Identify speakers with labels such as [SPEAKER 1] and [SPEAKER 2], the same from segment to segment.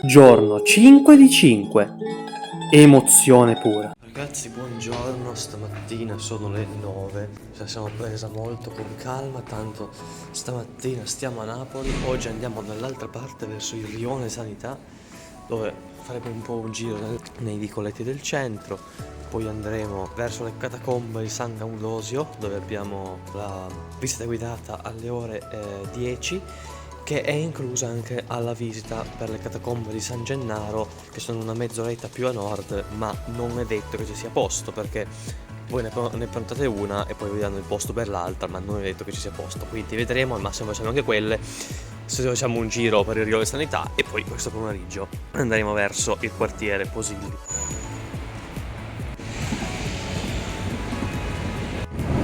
[SPEAKER 1] Giorno 5 di 5. Emozione pura.
[SPEAKER 2] Ragazzi, buongiorno, stamattina sono le 9, ce la siamo presa molto con calma, tanto stamattina stiamo a Napoli, oggi andiamo dall'altra parte verso il rione Sanità, dove faremo un po' un giro nei vicoletti del centro, poi andremo verso le catacombe di San Gaudosio, dove abbiamo la visita guidata alle ore 10, che è inclusa anche alla visita per le catacombe di San Gennaro, che sono una mezz'oretta più a nord, ma non è detto che ci sia posto, perché voi ne prenotate una e poi vi danno il posto per l'altra, ma non è detto che ci sia posto, quindi vedremo, al massimo facciamo anche quelle, se facciamo un giro per il Rione Sanità e poi questo pomeriggio andremo verso il quartiere Posilli.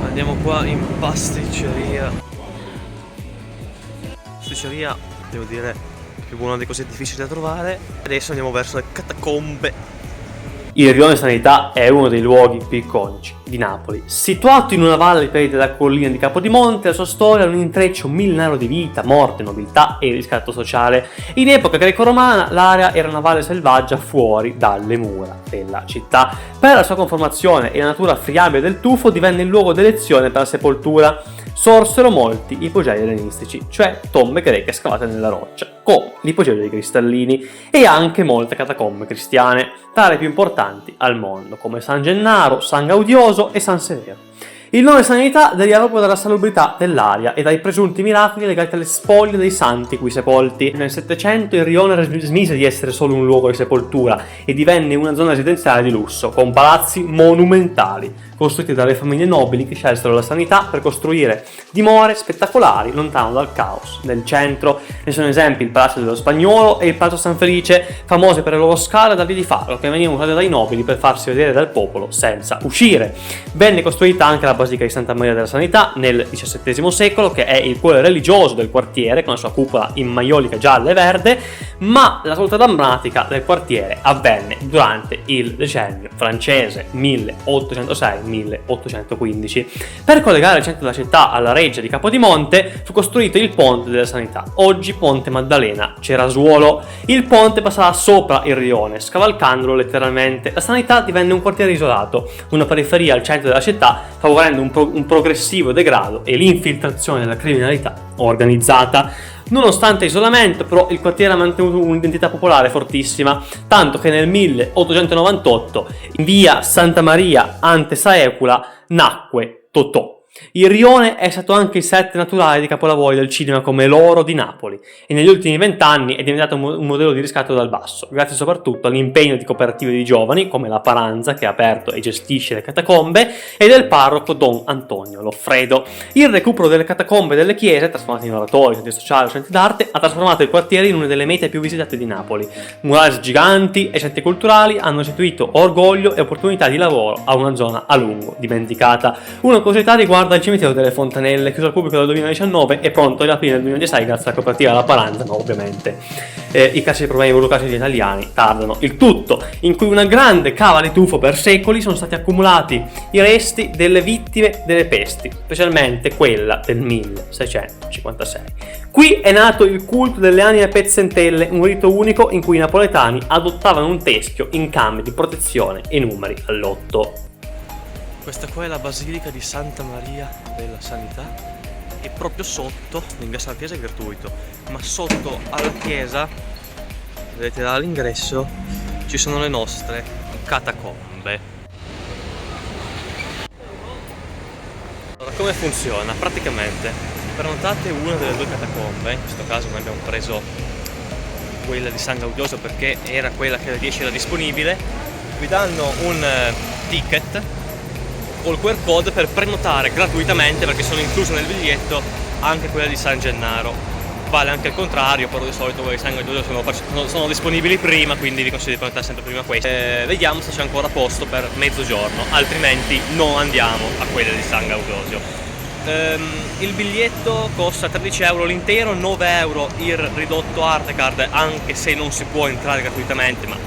[SPEAKER 2] Andiamo qua in pasticceria, devo dire, più buona di così difficile da trovare. Adesso andiamo verso le catacombe.
[SPEAKER 1] Il Rione Sanità è uno dei luoghi più iconici di Napoli. Situato in una valle ripetuta della collina di Capodimonte, la sua storia è un intreccio millenario di vita, morte, nobiltà e riscatto sociale. In epoca greco-romana l'area era una valle selvaggia fuori dalle mura della città. Per la sua conformazione e la natura friabile del tufo divenne il luogo d'elezione per la sepoltura. Sorsero molti ipogei ellenistici, cioè tombe greche scavate nella roccia, come l'ipogeo dei Cristallini, e anche molte catacombe cristiane, tra le più importanti al mondo, come San Gennaro, San Gaudioso e San Severo. Il nome Sanità deriva proprio dalla salubrità dell'aria e dai presunti miracoli legati alle spoglie dei santi qui sepolti. Nel Settecento il rione smise di essere solo un luogo di sepoltura e divenne una zona residenziale di lusso, con palazzi monumentali, costruiti dalle famiglie nobili che scelsero la sanità per costruire dimore spettacolari lontano dal caos. Nel centro ne sono esempi il Palazzo dello Spagnuolo e il Palazzo San Felice, famosi per le loro scale da vie di faro che venivano usate dai nobili per farsi vedere dal popolo senza uscire. Venne costruita anche la Basilica di Santa Maria della Sanità nel XVII secolo, che è il cuore religioso del quartiere, con la sua cupola in maiolica gialla e verde, ma la svolta drammatica del quartiere avvenne durante il decennio francese 1806-1815. Per collegare il centro della città alla reggia di Capodimonte fu costruito il Ponte della Sanità, oggi Ponte Maddalena Cerasuolo. Il ponte passava sopra il rione, scavalcandolo letteralmente. La Sanità divenne un quartiere isolato, una periferia al centro della città, favorendo un progressivo degrado e l'infiltrazione della criminalità organizzata. Nonostante l'isolamento, però, il quartiere ha mantenuto un'identità popolare fortissima, tanto che nel 1898, in via Santa Maria ante Saecula, nacque Totò. Il rione è stato anche il set naturale di capolavori del cinema come L'Oro di Napoli e negli ultimi 20 anni è diventato un modello di riscatto dal basso, grazie soprattutto all'impegno di cooperative di giovani come la Paranza, che ha aperto e gestisce le catacombe, e del parroco Don Antonio Loffredo. Il recupero delle catacombe e delle chiese, trasformate in oratori, centri sociali o centri d'arte, ha trasformato il quartiere in una delle mete più visitate di Napoli. Murali giganti e centri culturali hanno restituito orgoglio e opportunità di lavoro a una zona a lungo dimenticata. Una curiosità riguarda il cimitero delle Fontanelle, chiuso al pubblico dal 2019 e pronto ad aprire nel 2016 grazie alla cooperativa La Paranza, no, ovviamente. I classici problemi burocratici degli italiani tardano. Il tutto in cui una grande cava di tufo per secoli sono stati accumulati i resti delle vittime delle pesti, specialmente quella del 1656. Qui è nato il culto delle anime pezzentelle, un rito unico in cui i napoletani adottavano un teschio in cambio di protezione e numeri all'8.
[SPEAKER 2] Questa qua è la Basilica di Santa Maria della Sanità e proprio sotto, l'ingresso alla chiesa è gratuito, ma sotto alla chiesa, vedete dall'ingresso, ci sono le nostre catacombe. Allora, come funziona? Praticamente prenotate una delle due catacombe, in questo caso noi abbiamo preso quella di San Gaudioso perché era quella che alle 10 era disponibile, vi danno un ticket col QR code per prenotare gratuitamente, perché sono incluse nel biglietto anche quella di San Gennaro. Vale anche il contrario, però di solito quelle di San Gaudioso sono disponibili prima, quindi vi consiglio di prenotare sempre prima queste. Vediamo se c'è ancora posto per mezzogiorno, altrimenti non andiamo a quelle di San Gaudosio. Il biglietto costa 13 euro l'intero, 9 euro il ridotto Arte Card, anche se non si può entrare gratuitamente, ma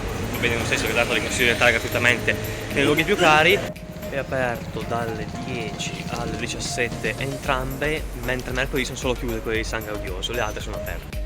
[SPEAKER 1] bene lo stesso, che dato li consiglio di entrare gratuitamente nei luoghi più cari. È aperto dalle 10 alle 17 entrambe, mentre mercoledì sono solo chiuse quelle di San Gaudioso, le altre sono aperte.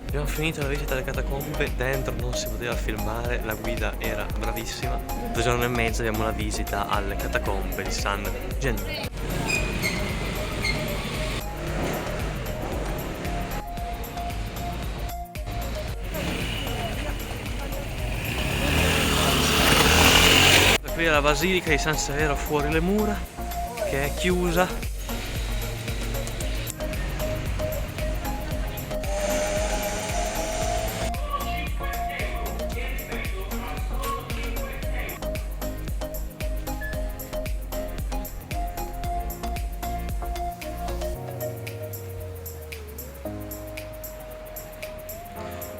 [SPEAKER 1] Abbiamo finito la visita alle catacombe, dentro non si poteva filmare, la guida era bravissima. 2 giorni e mezzo abbiamo la visita alle catacombe di San Gennaro. Qui è la basilica di San Severo fuori le mura, che è chiusa.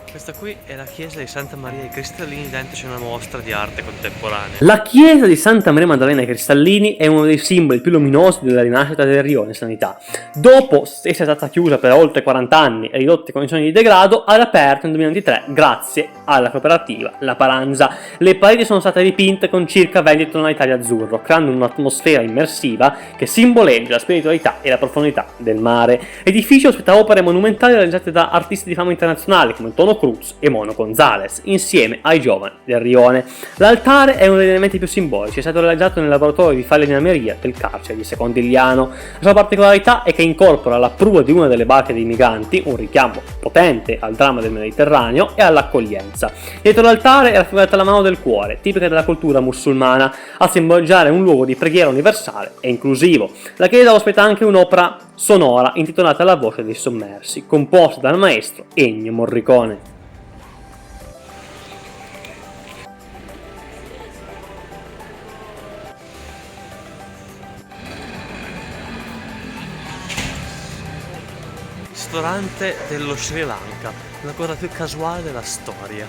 [SPEAKER 1] Questa qui è la chiesa di Santa Maria dei Cristallini, dentro c'è una mostra di arte contemporanea. La chiesa di Santa Maria Maddalena dei Cristallini è uno dei simboli più luminosi della rinascita del Rione Sanità. Dopo essere stata chiusa per oltre 40 anni e ridotte condizioni di degrado, ha riaperto nel 2023 grazie alla cooperativa La Paranza. Le pareti sono state dipinte con circa 20 tonalità di azzurro, creando un'atmosfera immersiva che simboleggia la spiritualità e la profondità del mare. L'edificio ospita opere monumentali realizzate da artisti di fama internazionale come Tono Cruz e Mono Gonzalez, insieme ai giovani del Rione. L'altare è uno degli elementi più simbolici, è stato realizzato nel laboratorio di falegnameria del carcere di Secondigliano. La sua particolarità è che incorpora la prua di una delle barche dei migranti, un richiamo potente al dramma del Mediterraneo e all'accoglienza. Dietro l'altare è raffigurata la mano del cuore, tipica della cultura musulmana, a simboleggiare un luogo di preghiera universale e inclusivo. La chiesa ospita anche un'opera sonora intitolata La voce dei sommersi, composta dal maestro Ennio Morricone. Ristorante dello Sri Lanka, la cosa più casuale della storia.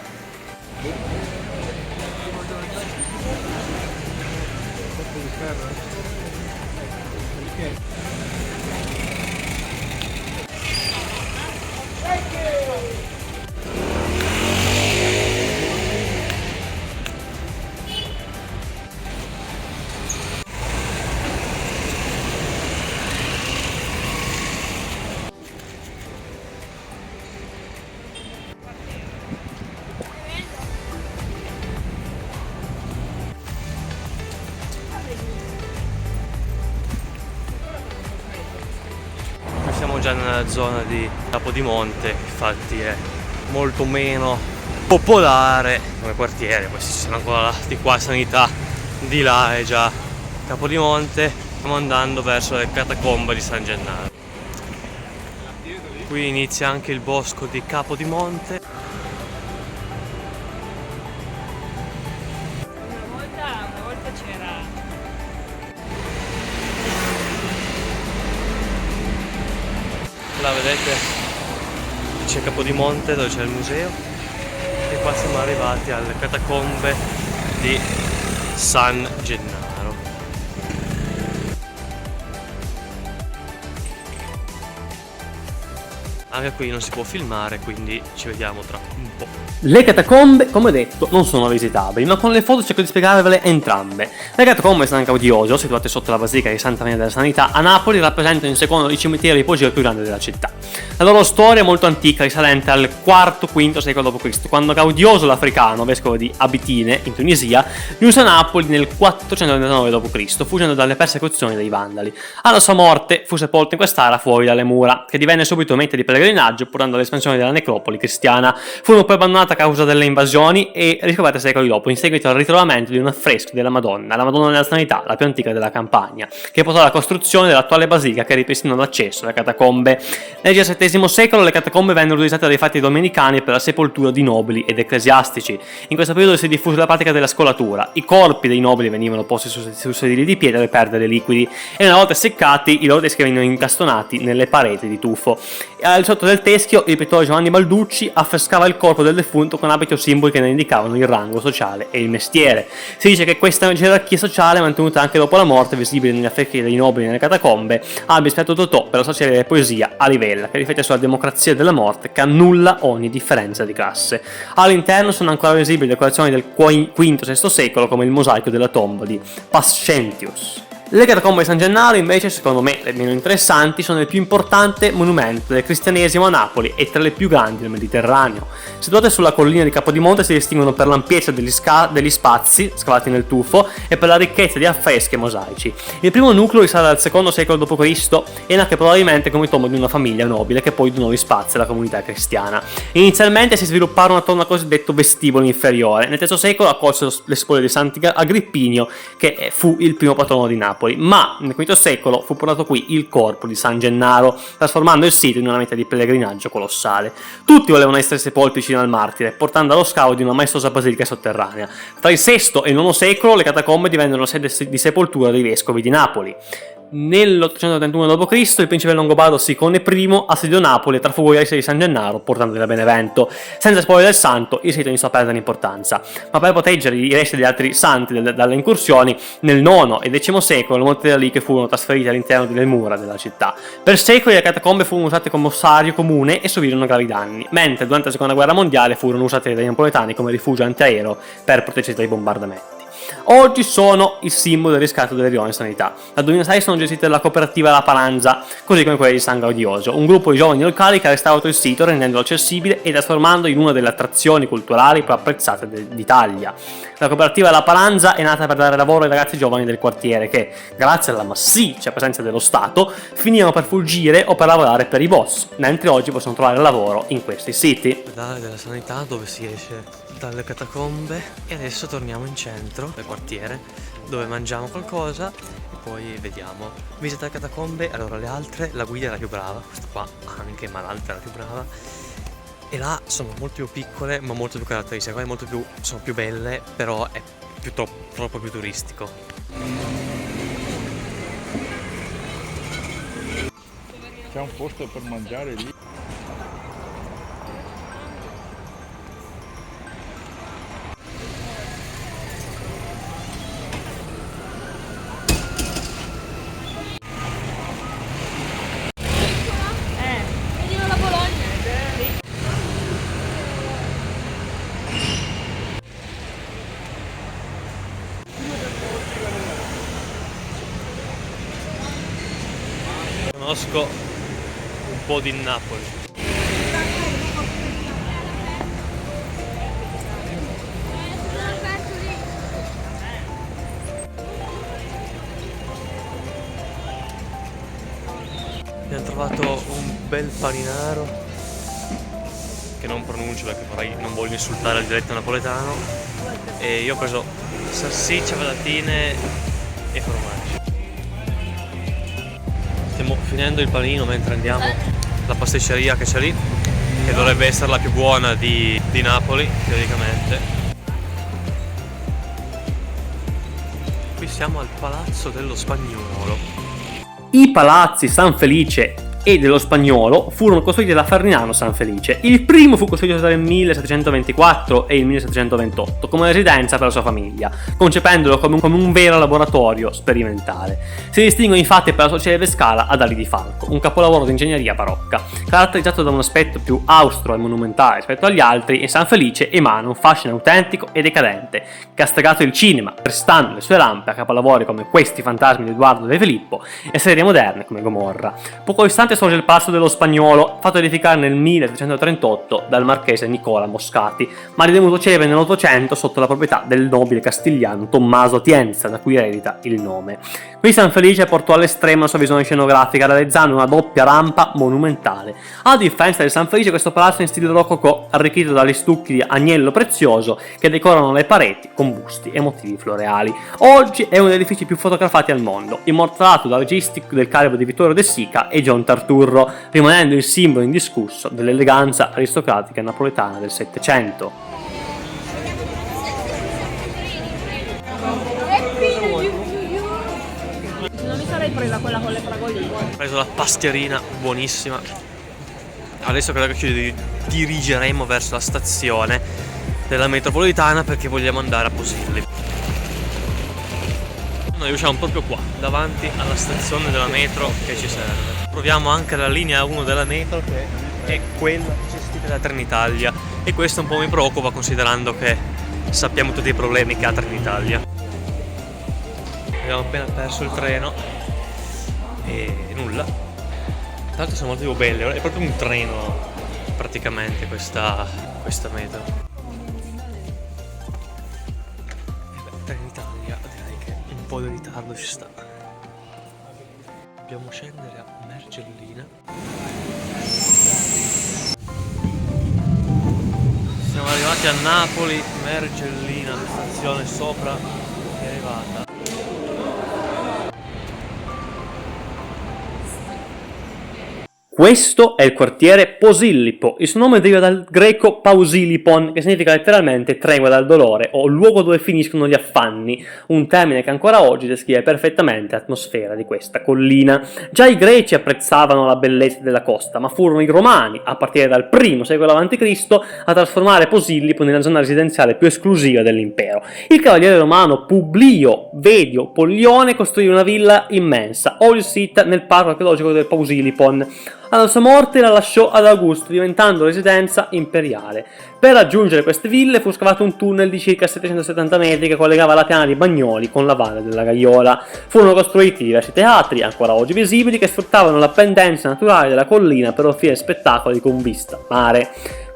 [SPEAKER 1] Siamo già nella zona di Capodimonte, infatti è molto meno popolare come quartiere, poi ci sono ancora di qua Sanità, di là è già Capodimonte. Stiamo andando verso le catacombe di San Gennaro. Qui inizia anche il bosco di Capodimonte.
[SPEAKER 3] Una volta c'era.
[SPEAKER 1] Là vedete c'è Capodimonte dove c'è il museo e qua siamo arrivati alle catacombe di San Gennaro. Anche qui non si può filmare, quindi ci vediamo tra un po'. Le catacombe, come detto, non sono visitabili, ma con le foto cerco di spiegarvele entrambe. Le catacombe di San Gaudioso, situate sotto la basilica di Santa Maria della Sanità a Napoli, rappresentano il secondo dei cimiteri di ipogeo più grande della città. La loro storia è molto antica, risalente al IV-V secolo d.C., quando Gaudioso l'Africano, vescovo di Abitine, in Tunisia, giunse a Napoli nel 429 d.C., fuggendo dalle persecuzioni dei Vandali. Alla sua morte fu sepolto in quest'area fuori dalle mura, che divenne subito meta di pellegrinaggio pellegrinaggio, portando all'espansione della necropoli cristiana. Furono poi abbandonate a causa delle invasioni e riscoperte secoli dopo, in seguito al ritrovamento di un affresco della Madonna, la Madonna della Sanità, la più antica della Campania, che portò alla costruzione dell'attuale basilica che ripristinò l'accesso alle catacombe. Nel XVII secolo le catacombe vennero utilizzate dai frati domenicani per la sepoltura di nobili ed ecclesiastici. In questo periodo si diffuse la pratica della scolatura. I corpi dei nobili venivano posti su sedili di pietra per perdere liquidi e una volta seccati i loro teschi venivano incastonati nelle pareti di tufo. E al sotto del teschio il pittore Giovanni Balducci affrescava il corpo del defunto con abiti o simboli che ne indicavano il rango sociale e il mestiere. Si dice che questa gerarchia sociale, mantenuta anche dopo la morte, visibile negli affreschi dei nobili nelle catacombe, abbia ispirato Totò per la sua celebre poesia A Livella, che riflette sulla democrazia della morte che annulla ogni differenza di classe. All'interno sono ancora visibili decorazioni del V-VI secolo, come il mosaico della tomba di Pascentius. Le catacombe di San Gennaro, invece, secondo me le meno interessanti, sono il più importante monumento del cristianesimo a Napoli e tra le più grandi del Mediterraneo. Situate sulla collina di Capodimonte, si distinguono per l'ampiezza degli spazi scavati nel tufo e per la ricchezza di affreschi e mosaici. Il primo nucleo risale al II secolo d.C. e nacque probabilmente come tomba di una famiglia nobile che poi donò gli spazi alla comunità cristiana. Inizialmente si svilupparono attorno al cosiddetto vestibolo inferiore. Nel III secolo accolsero le spoglie di Sant'Agrippino, che fu il primo patrono di Napoli. Ma nel V secolo fu portato qui il corpo di San Gennaro, trasformando il sito in una meta di pellegrinaggio colossale. Tutti volevano essere sepolti vicino al martire, portando allo scavo di una maestosa basilica sotterranea. Tra il VI e il IX secolo le catacombe divennero sede di sepoltura dei vescovi di Napoli. Nell'831 d.C. il principe longobardo Sicone I assediò Napoli e trafugò i resti di San Gennaro portandoli a Benevento. Senza spoglie del santo il sito iniziò a perdere importanza, ma per proteggere i resti degli altri santi dalle incursioni, nel IX e X secolo molte reliche furono trasferite all'interno delle mura della città. Per secoli le catacombe furono usate come ossario comune e subirono gravi danni, mentre durante la seconda guerra mondiale furono usate dai napoletani come rifugio antiaereo per proteggersi dai bombardamenti. Oggi sono il simbolo del riscatto delle rione sanità. Dal 2006 sono gestite dalla cooperativa La Palanza, così come quelle di San Gaudioso, un gruppo di giovani locali che ha restaurato il sito rendendolo accessibile e trasformando in una delle attrazioni culturali più apprezzate d'Italia. La cooperativa La Palanza è nata per dare lavoro ai ragazzi giovani del quartiere che, grazie alla massiccia presenza dello Stato, finivano per fuggire o per lavorare per i boss, mentre oggi possono trovare lavoro in questi siti.
[SPEAKER 2] L'ospedale della sanità dove si esce dalle catacombe e adesso torniamo in centro del quartiere dove mangiamo qualcosa e poi vediamo. Visita le catacombe, allora le altre, la guida è la più brava, questa qua anche, ma l'altra è la più brava. E là sono molto più piccole ma molto più caratteristiche, qua sono più belle, però è troppo più turistico.
[SPEAKER 4] C'è un posto per mangiare lì?
[SPEAKER 3] Venivano da Bologna.
[SPEAKER 2] Conosco un po' di Napoli. Abbiamo trovato un bel paninaro che non pronuncio perché non voglio insultare il dialetto napoletano, e io ho preso salsiccia, patatine e formaggio. Stiamo finendo il panino mentre andiamo alla pasticceria che c'è lì, che dovrebbe essere la più buona di Napoli teoricamente. Qui siamo al Palazzo dello Spagnuolo.
[SPEAKER 1] I palazzi San Felice e dello Spagnolo furono costruiti da Ferdinando San Felice. Il primo fu costruito tra il 1724 e il 1728 come residenza per la sua famiglia, concependolo come un vero laboratorio sperimentale. Si distingue infatti per la sua celebre scala ad ali di falco, un capolavoro di ingegneria barocca, caratterizzato da un aspetto più austro e monumentale rispetto agli altri, e San Felice emana un fascino autentico e decadente che ha stregato il cinema, prestando le sue lampe a capolavori come Questi fantasmi di Edoardo De Filippo e serie moderne come Gomorra. Poco distante sorge il Palazzo dello Spagnuolo, fatto edificare nel 1338 dal marchese Nicola Moscati, ma divenuto celebre nell'Ottocento sotto la proprietà del nobile castigliano Tommaso Tienza, da cui eredita il nome. Qui San Felice portò all'estremo la sua visione scenografica, realizzando una doppia rampa monumentale. A differenza di San Felice, questo palazzo è in stile rococò, arricchito dagli stucchi di agnello prezioso che decorano le pareti con busti e motivi floreali. Oggi è uno degli edifici più fotografati al mondo, immortalato da registi del calibro di Vittorio De Sica e John Turturro, rimanendo il simbolo indiscusso dell'eleganza aristocratica napoletana del Settecento.
[SPEAKER 3] Non mi sarei presa quella con le fragoline.
[SPEAKER 2] Ho preso la pastierina buonissima. Adesso credo che ci dirigeremo verso la stazione della metropolitana perché vogliamo andare a Posillipo. Noi usciamo proprio qua, davanti alla stazione della metro che ci serve. Proviamo anche la linea 1 della metro, che è quella gestita da Trenitalia, e questo un po' mi preoccupa considerando che sappiamo tutti i problemi che ha Trenitalia. Abbiamo appena perso il treno e nulla. Tra l'altro sono molto belle, è proprio un treno praticamente questa metro. Trenitalia direi che un po' di ritardo ci sta. Dobbiamo scendere a Mergellina. Siamo arrivati a Napoli, Mergellina, stazione sopra è arrivata.
[SPEAKER 1] Questo è il quartiere Posillipo. Il suo nome deriva dal greco pausilipon, che significa letteralmente tregua dal dolore o luogo dove finiscono gli affanni, un termine che ancora oggi descrive perfettamente l'atmosfera di questa collina. Già i greci apprezzavano la bellezza della costa, ma furono i romani, a partire dal I secolo a.C., a trasformare Posillipo nella zona residenziale più esclusiva dell'impero. Il cavaliere romano Publio Vedio Pollione costruì una villa immensa, oggi sita nel parco archeologico del Pausilipon. Alla sua morte la lasciò ad Augusto, diventando residenza imperiale. Per raggiungere queste ville fu scavato un tunnel di circa 770 metri che collegava la piana di Bagnoli con la valle della Gaiola. Furono costruiti diversi teatri, ancora oggi visibili, che sfruttavano la pendenza naturale della collina per offrire spettacoli con vista mare.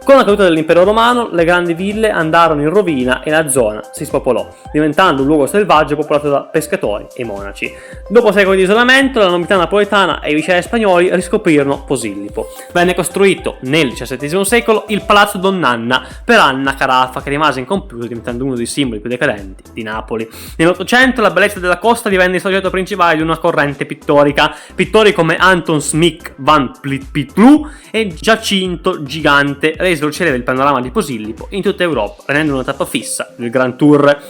[SPEAKER 1] Con la caduta dell'impero romano, le grandi ville andarono in rovina e la zona si spopolò, diventando un luogo selvaggio popolato da pescatori e monaci. Dopo secoli di isolamento, la nobiltà napoletana e i viceres spagnoli riscoprirono Posillipo. Venne costruito nel XVII secolo il Palazzo Donn'Anna per Anna Carafa, che rimase incompiuto, diventando uno dei simboli più decadenti di Napoli. Nell'Ottocento la bellezza della costa divenne il soggetto principale di una corrente pittorica. Pittori come Anton Smith van Pitlu e Giacinto Gigante resero celebre il panorama di Posillipo in tutta Europa, rendendo una tappa fissa del Grand Tour.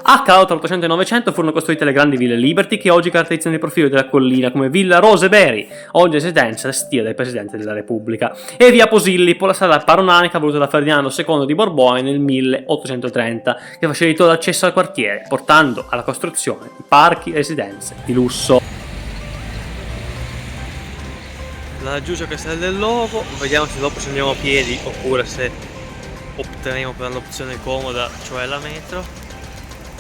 [SPEAKER 1] A cavallo tra l'Ottocento e il Novecento furono costruite le grandi ville Liberty che oggi caratterizzano il profilo della collina, come Villa Rosebery, oggi residenza stia del Presidente della Repubblica, e via Posillipo, la strada paronanica voluta da Ferdinando II di Borbone nel 1830, che facilitò l'accesso al quartiere, portando alla costruzione di parchi e residenze di lusso.
[SPEAKER 2] Laggiù c'è Castel del Logo, vediamo se dopo scendiamo a piedi oppure se opteremo per l'opzione comoda, cioè la metro.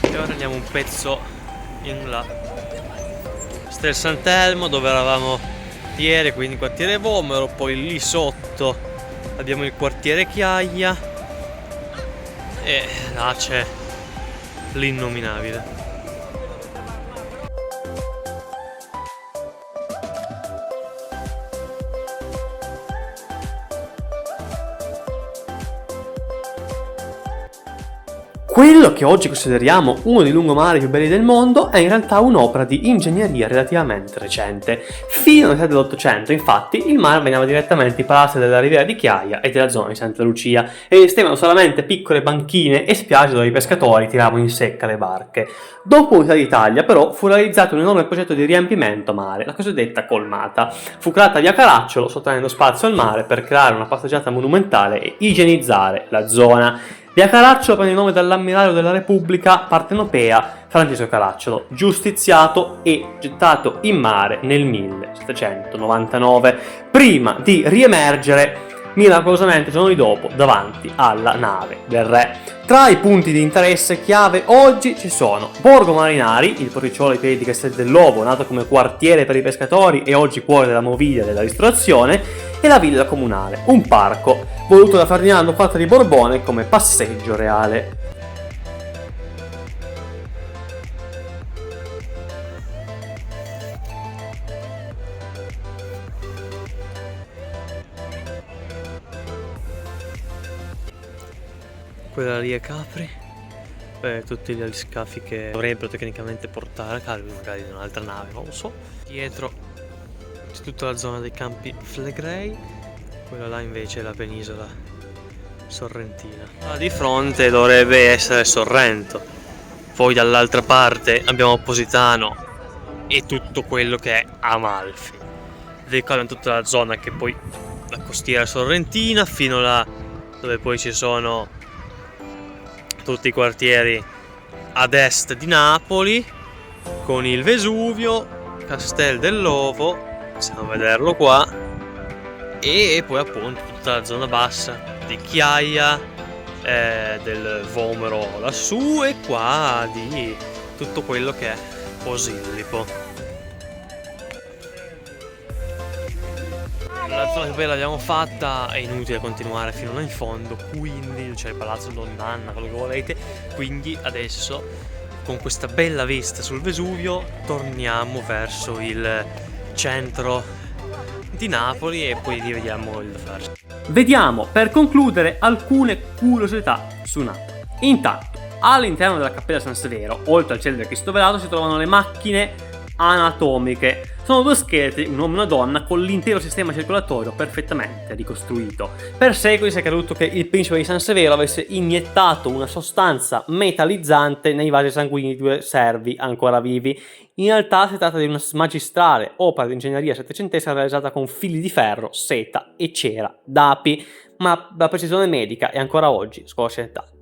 [SPEAKER 2] E ora andiamo un pezzo in là. Castel Sant'Elmo, dove eravamo ieri, quindi quartiere Vomero, poi lì sotto abbiamo il quartiere Chiaia e là c'è l'innominabile.
[SPEAKER 1] Quello che oggi consideriamo uno dei lungomari più belli del mondo è in realtà un'opera di ingegneria relativamente recente. Fino alla metà dell'Ottocento, infatti, il mare veniva direttamente ai palazzi della riviera di Chiaia e della zona di Santa Lucia e esistevano solamente piccole banchine e spiagge dove i pescatori tiravano in secca le barche. Dopo l'unità d'Italia, però, fu realizzato un enorme progetto di riempimento a mare, la cosiddetta colmata. Fu creata via Caracciolo, sottraendo spazio al mare per creare una passeggiata monumentale e igienizzare la zona. Via Caracciolo prende il nome dall'ammiraglio della Repubblica partenopea Francesco Caracciolo, giustiziato e gettato in mare nel 1799, prima di riemergere miracolosamente giorni dopo davanti alla nave del re. Tra i punti di interesse chiave oggi ci sono Borgo Marinari, il porticciolo ai piedi di Castel dell'Ovo, nato come quartiere per i pescatori e oggi cuore della movida e della ristorazione, e la Villa Comunale, un parco voluto da Ferdinando IV di Borbone come passeggio reale.
[SPEAKER 2] Quella lì è Capri, tutti gli scafi che dovrebbero tecnicamente portare a Capri, magari in un'altra nave, non lo so. Dietro c'è tutta la zona dei campi Flegrei, quella là invece è la penisola sorrentina. Di fronte dovrebbe essere Sorrento, poi dall'altra parte abbiamo Positano e tutto quello che è Amalfi. Ricordo tutta la zona che poi la costiera sorrentina fino là dove poi ci sono tutti i quartieri ad est di Napoli con il Vesuvio, Castel dell'Ovo, possiamo vederlo qua, e poi appunto tutta la zona bassa di Chiaia, del Vomero lassù e qua di tutto quello che è Posillipo. La zona che poi l'abbiamo fatta è inutile continuare fino là in fondo, quindi c'è il palazzo Donn'Anna, quello che volete, quindi adesso con questa bella vista sul Vesuvio torniamo verso il centro di Napoli e poi rivediamo il da farsi.
[SPEAKER 1] Vediamo per concludere alcune curiosità su Napoli. Intanto, all'interno della Cappella San Severo, oltre al cielo del Cristo velato, si trovano le macchine anatomiche. Sono due scheletri, un uomo e una donna, con l'intero sistema circolatorio perfettamente ricostruito. Per secoli si è creduto che il principe di San Severo avesse iniettato una sostanza metallizzante nei vasi sanguigni di due servi ancora vivi. In realtà si tratta di una magistrale opera di ingegneria settecentesca realizzata con fili di ferro, seta e cera d'api, ma la precisione medica è ancora oggi sconcertante.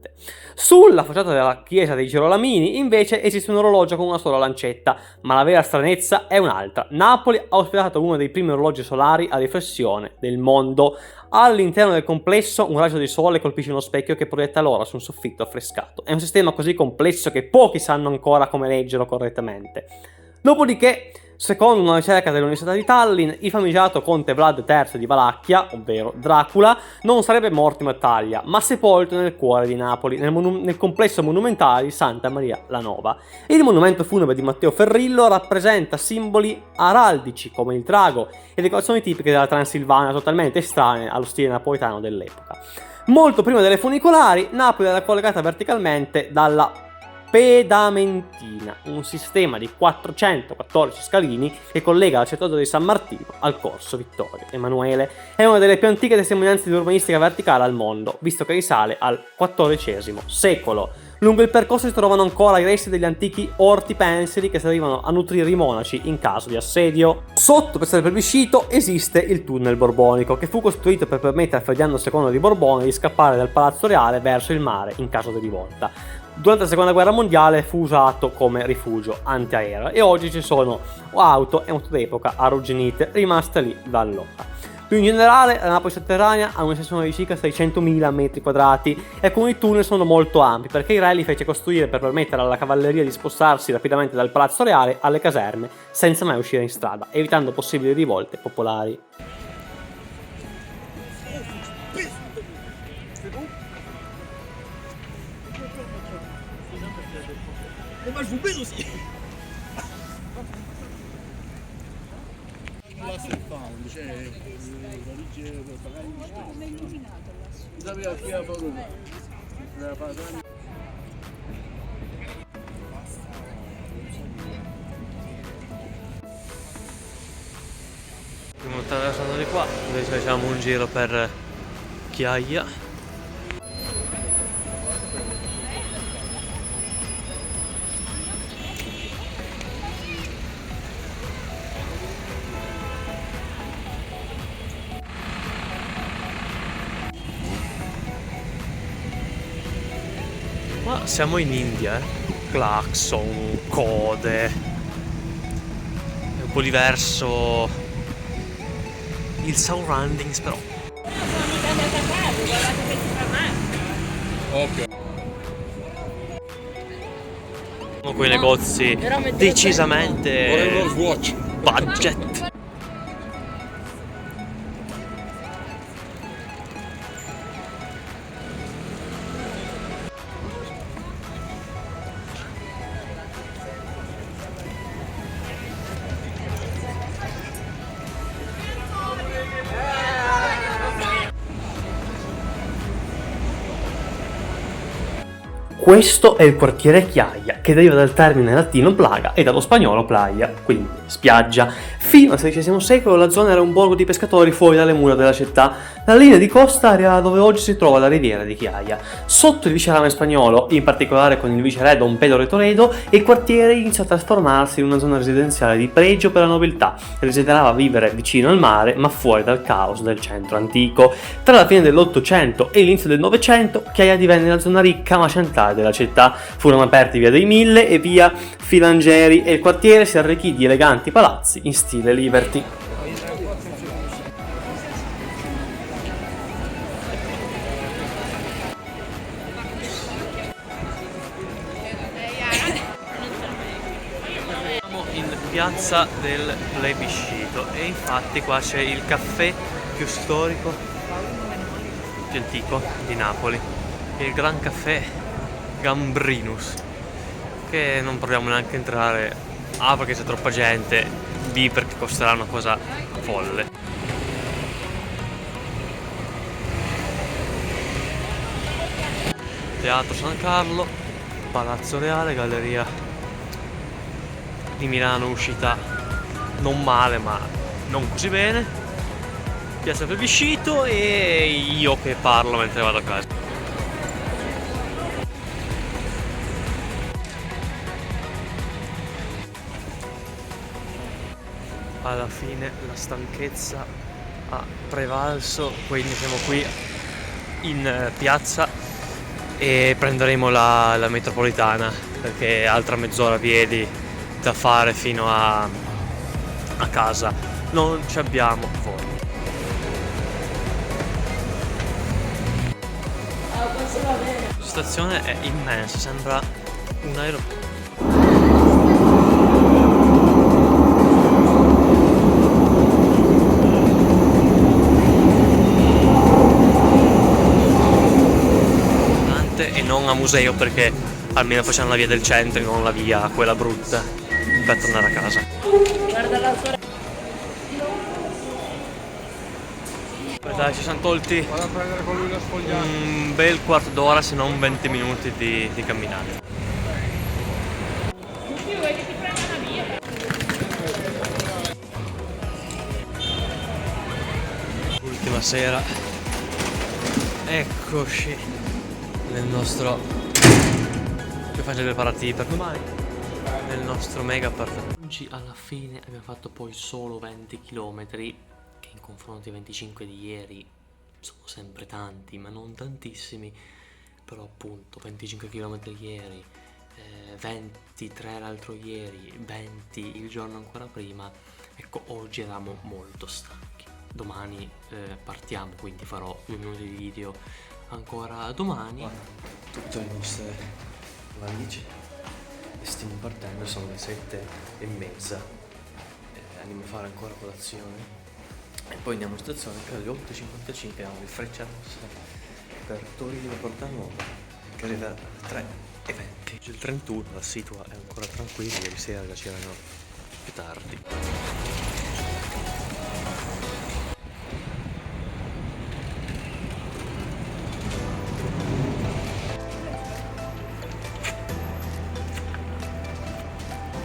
[SPEAKER 1] Sulla facciata della chiesa dei Girolamini invece esiste un orologio con una sola lancetta, ma la vera stranezza è un'altra. Napoli ha ospitato uno dei primi orologi solari a riflessione del mondo. All'interno del complesso un raggio di sole colpisce uno specchio che proietta l'ora su un soffitto affrescato. È un sistema così complesso che pochi sanno ancora come leggerlo correttamente. Dopodiché, secondo una ricerca dell'Università di Tallinn, il famigerato conte Vlad III di Valacchia, ovvero Dracula, non sarebbe morto in battaglia, ma sepolto nel cuore di Napoli, nel complesso monumentale di Santa Maria la Nova. Il monumento funebre di Matteo Ferrillo rappresenta simboli araldici come il drago e decorazioni tipiche della Transilvania totalmente estranee allo stile napoletano dell'epoca. Molto prima delle funicolari, Napoli era collegata verticalmente dalla Pedamentina, un sistema di 414 scalini che collega la Certosa di San Martino al Corso Vittorio Emanuele. È una delle più antiche testimonianze di urbanistica verticale al mondo, visto che risale al XIV secolo. Lungo il percorso si trovano ancora i resti degli antichi orti pensili che servivano a nutrire i monaci in caso di assedio. Sotto Piazza del Plebiscito esiste il tunnel borbonico, che fu costruito per permettere a Ferdinando II di Borbone di scappare dal Palazzo Reale verso il mare in caso di rivolta. Durante la seconda guerra mondiale fu usato come rifugio antiaereo e oggi ci sono auto e moto d'epoca arrugginite rimaste lì da allora. Più in generale, la Napoli sotterranea ha un'estensione di circa 600.000 metri quadrati e alcuni tunnel sono molto ampi perché il re li fece costruire per permettere alla cavalleria di spostarsi rapidamente dal Palazzo Reale alle caserme senza mai uscire in strada, evitando possibili rivolte popolari.
[SPEAKER 5] Moi je vous baise aussi. Là c'est le temps, c'è valigie bagagli. Sapeva chi ha fatto.
[SPEAKER 2] Siamo attraversando di qua, invece facciamo un giro per Chiaia. Ma siamo in India, clacson, code, è un po' diverso il surroundings però.
[SPEAKER 3] Guardate che ci fa me.
[SPEAKER 4] Occhio.
[SPEAKER 1] Sono quei negozi decisamente
[SPEAKER 4] Vorrei uno Swatch.
[SPEAKER 1] budget. Questo è il quartiere Chiaia, che deriva dal termine latino plaga e dallo spagnolo playa, quindi spiaggia. Fino al XVI secolo la zona era un borgo di pescatori fuori dalle mura della città. La linea di costa era dove oggi si trova la riviera di Chiaia. Sotto il vicerame spagnolo, in particolare con il viceré Don Pedro de Toledo, il quartiere iniziò a trasformarsi in una zona residenziale di pregio per la nobiltà, che desiderava vivere vicino al mare ma fuori dal caos del centro antico. Tra la fine dell'Ottocento e l'inizio del Novecento, Chiaia divenne la zona ricca ma centrale della città. Furono aperti via dei Mille e via Filangieri e il quartiere si arricchì di eleganti palazzi in stile Liberty. Siamo in piazza del Plebiscito e infatti qua c'è il caffè più storico, più antico di Napoli, il Gran Caffè Gambrinus, che non proviamo neanche a entrare, A perché c'è troppa gente, B perché costerà una cosa folle. Teatro San Carlo, Palazzo Reale, Galleria di Milano uscita non male ma non così bene, Piazza Plebiscito e io che parlo mentre vado a casa. Alla fine la stanchezza ha prevalso, quindi siamo qui in piazza e prenderemo la metropolitana perché altra mezz'ora a piedi da fare fino a casa non ci abbiamo voglia. La stazione è immensa, sembra un aeroporto. E non a museo perché almeno facciamo la via del centro e non la via quella brutta per tornare a casa.
[SPEAKER 3] Guarda la sua...
[SPEAKER 1] Dai, ci siamo tolti
[SPEAKER 4] Vado a prendere con lui la sfogliata.
[SPEAKER 1] un bel quarto d'ora se non 20 minuti di camminata.
[SPEAKER 3] Vuoi che ti prendano via?
[SPEAKER 1] Ultima sera, eccoci nel nostro, che faccio i preparativi per domani, nel nostro mega appartamento. Oggi alla fine abbiamo fatto poi solo 20 km, che in confronto ai 25 di ieri sono sempre tanti, ma non tantissimi, però appunto 25 km ieri, 23 l'altro ieri, 20 il giorno ancora prima. Ecco, oggi eravamo molto stanchi. Domani partiamo, quindi farò 2 minuti di video ancora domani.
[SPEAKER 2] Tutte le nostre valigie e stiamo partendo, sono le 7:30, andiamo a fare ancora colazione e poi andiamo in stazione che alle 8:55 abbiamo il Freccia Rossa per Torino Porta Nuova che arriva alle 3:20.
[SPEAKER 1] Il 31 la situa è ancora tranquilla, ieri sera già c'erano più tardi.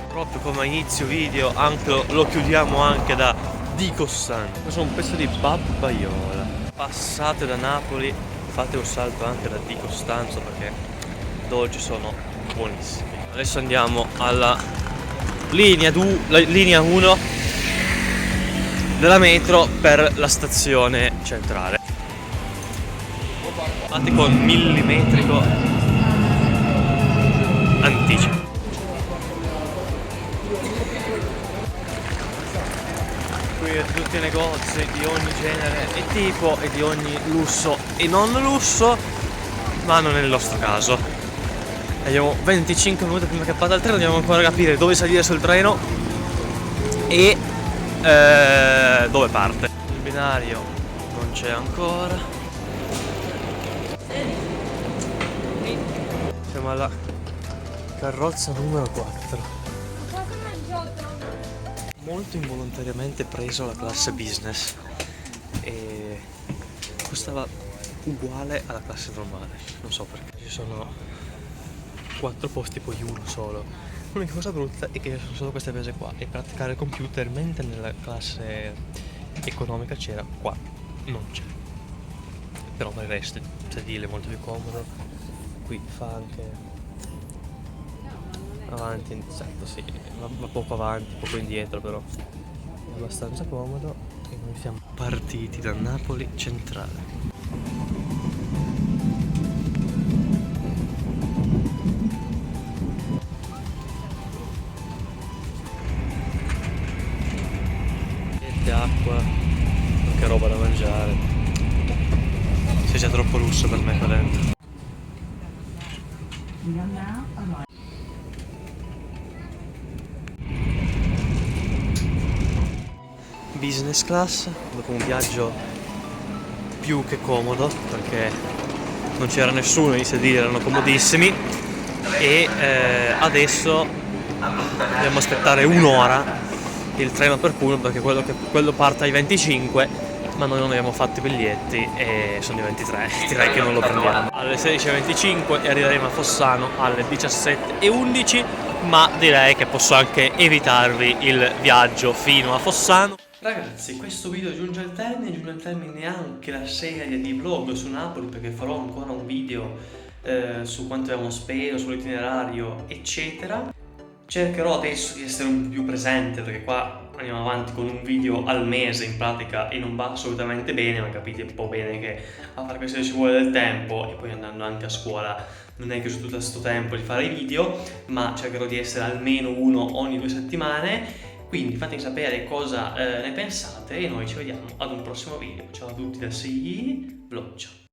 [SPEAKER 1] Proprio come a inizio video anche lo chiudiamo anche da Di Costanzo. Questo è un pezzo di babbaiola. Passate da Napoli, fate un salto anche da Di Costanzo perché dolci sono buonissimi. Adesso andiamo alla linea 1 della metro per la stazione centrale. Fate con millimetrico anticipo.
[SPEAKER 2] qui tutti i negozi di ogni genere e tipo e di ogni lusso e non lusso, ma non è il nostro caso. Abbiamo 25 minuti prima che parta il treno, dobbiamo ancora capire dove salire sul treno e dove parte. Il binario non c'è ancora. Siamo alla carrozza numero 4. Molto involontariamente preso la classe business e costava uguale alla classe normale, non so perché. Ci sono 4 posti, poi uno solo. L'unica cosa brutta è che ci sono solo queste prese qua e praticare il computer, mentre nella classe economica c'era, qua non c'è. Però per il resto il sedile è molto più comodo, qui fa anche avanti, certo sì, ma poco avanti, poco indietro, però è abbastanza comodo e noi siamo partiti da Napoli Centrale. Niente acqua, anche roba da mangiare. C'è già troppo lusso per me qua dentro. Business class, dopo un viaggio più che comodo perché non c'era nessuno, i sedili erano comodissimi e adesso dobbiamo aspettare un'ora il treno per Pullman perché quello parte ai 25, ma noi non abbiamo fatto i biglietti e sono i 23, direi che non lo prendiamo. Alle 16:25 e arriveremo a Fossano alle 17:11, ma direi che posso anche evitarvi il viaggio fino a Fossano. Ragazzi, questo video giunge al termine neanche la serie di vlog su Napoli perché farò ancora un video su quanto abbiamo speso, sull'itinerario, eccetera. Cercherò adesso di essere un po' più presente perché qua andiamo avanti con un video al mese in pratica e non va assolutamente bene, ma capite un po' bene che a fare questo ci vuole del tempo e poi andando anche a scuola non è che ho tutto questo tempo di fare i video, ma cercherò di essere almeno uno ogni 2 settimane. Quindi fatemi sapere cosa ne pensate e noi ci vediamo ad un prossimo video. Ciao a tutti da Vlog.